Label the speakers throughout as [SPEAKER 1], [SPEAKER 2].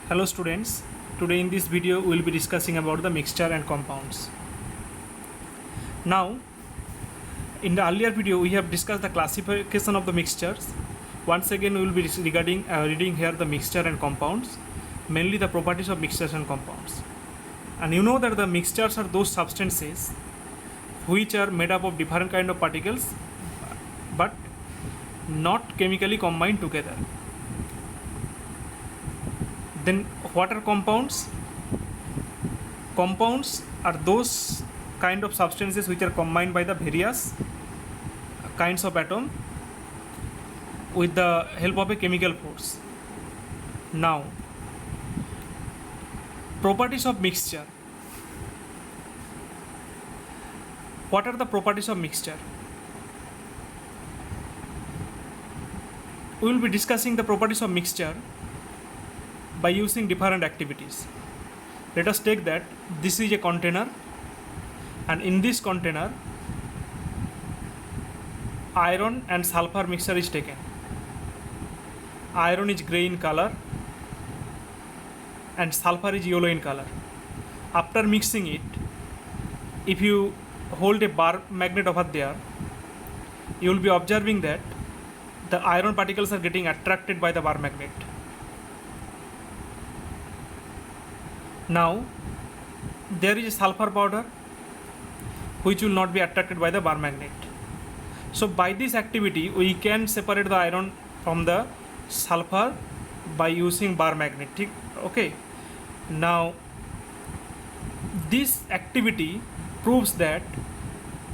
[SPEAKER 1] Hello students, today in this video we will be discussing about the mixture and compounds. Now, in the earlier video we have discussed the classification of the mixtures. Once again we will be reading here the mixture and compounds, mainly the properties of mixtures and compounds. And you know that the mixtures are those substances which are made up of different kind of particles but not chemically combined together. Then what are compounds? Compounds are those kind of substances which are combined by the various kinds of atom with the help of a chemical force. Now, properties of mixture. What are the properties of mixture? We will be discussing the properties of mixture by using different activities. Let us take that this is a container, and in this container iron and sulfur mixture is taken. Iron is grey in color and sulfur is yellow in color. After mixing it, if you hold a bar magnet over there, you will be observing that the iron particles are getting attracted by the bar magnet. Now, there is a sulfur powder which will not be attracted by the bar magnet. So, by this activity, we can separate the iron from the sulfur by using bar magnet. Okay. Now, this activity proves that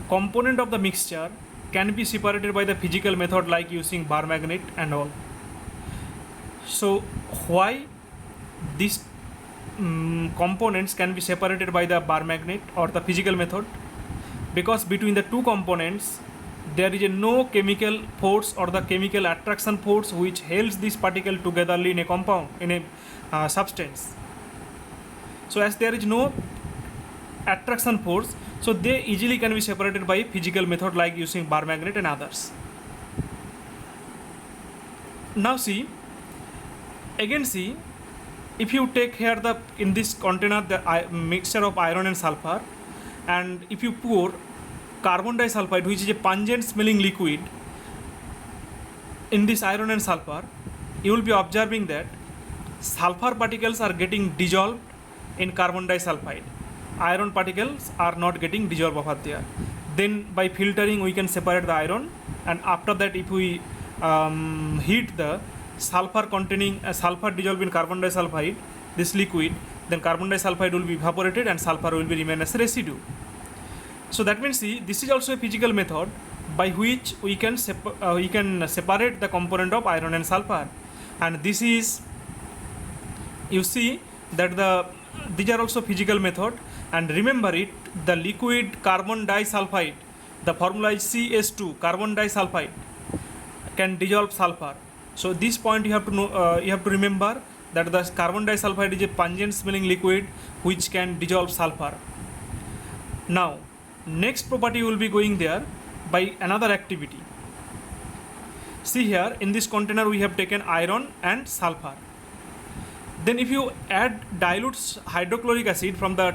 [SPEAKER 1] component of the mixture can be separated by the physical method like using bar magnet and all. So, why these components can be separated by the bar magnet or the physical method? Because between the two components there is no chemical force or the chemical attraction force which holds this particle togetherly in a compound, in a substance. So as there is no attraction force, so they easily can be separated by physical method like using bar magnet and others. Now see, if you take here in this container the mixture of iron and sulfur, and if you pour carbon disulfide, which is a pungent smelling liquid, in this iron and sulfur, you will be observing that sulfur particles are getting dissolved in carbon disulfide. Iron particles are not getting dissolved over there. Then by filtering we can separate the iron, and after that if we heat the sulfur containing sulfur dissolved in carbon disulfide, this liquid, then carbon disulfide will be evaporated and sulfur will be remain as residue. So that means see, this is also a physical method by which we can separate the component of iron and sulfur, and this is, you see that these are also physical method. And remember it, the liquid carbon disulfide, the formula is CS2, carbon disulfide, can dissolve sulfur. So this point you have to know, you have to remember that the carbon disulfide is a pungent smelling liquid which can dissolve sulfur. Now, next property will be going there by another activity. See here, in this container we have taken iron and sulfur. Then if you add dilute hydrochloric acid from the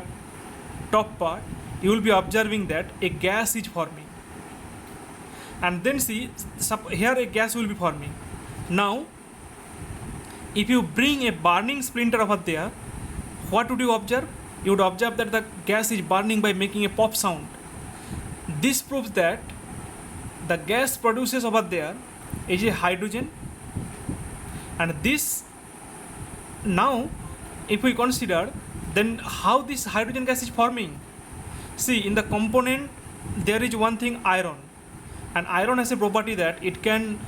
[SPEAKER 1] top part, you will be observing that a gas is forming. And then see, here a gas will be forming. Now, if you bring a burning splinter over there, what would you observe? You would observe that the gas is burning by making a pop sound. This proves that the gas produces over there is a hydrogen, and this, now if we consider then how this hydrogen gas is forming. See, in the component there is one thing, iron, and iron has a property that it can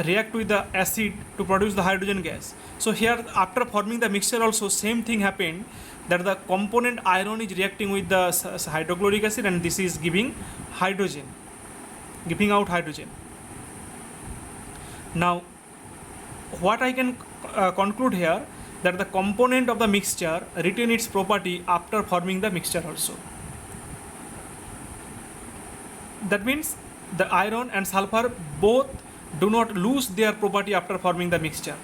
[SPEAKER 1] react with the acid to produce the hydrogen gas. So here after forming the mixture also same thing happened, that the component iron is reacting with the hydrochloric acid, and this is giving hydrogen, giving out hydrogen. Now what I can conclude here, that the component of the mixture retain its property after forming the mixture also. That means the iron and sulfur both do not lose their property after forming the mixture.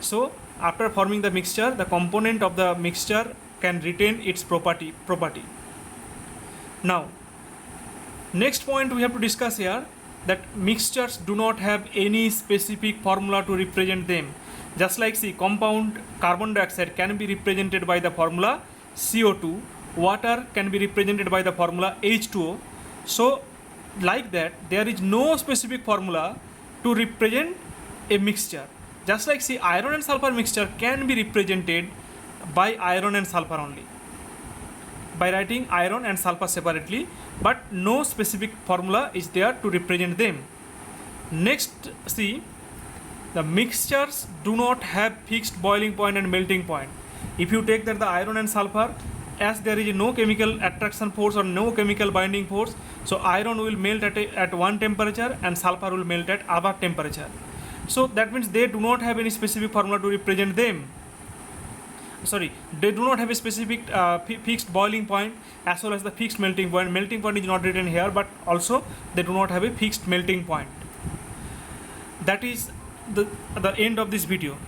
[SPEAKER 1] So after forming the mixture, the component of the mixture can retain its property. Now, next point we have to discuss here, that mixtures do not have any specific formula to represent them. Just like see, compound carbon dioxide can be represented by the formula CO2, water can be represented by the formula H2O. So like that, there is no specific formula to represent a mixture. Just like see, iron and sulfur mixture can be represented by iron and sulfur only, by writing iron and sulfur separately, but no specific formula is there to represent them. Next, see, the mixtures do not have fixed boiling point and melting point. If you take that the iron and sulfur, as there is no chemical attraction force or no chemical binding force, so iron will melt at one temperature and sulfur will melt at other temperature. So that means they do not have any specific formula to represent them. Sorry, they do not have a specific fixed boiling point as well as the fixed melting point. Melting point is not written here, but also they do not have a fixed melting point. That is the end of this video.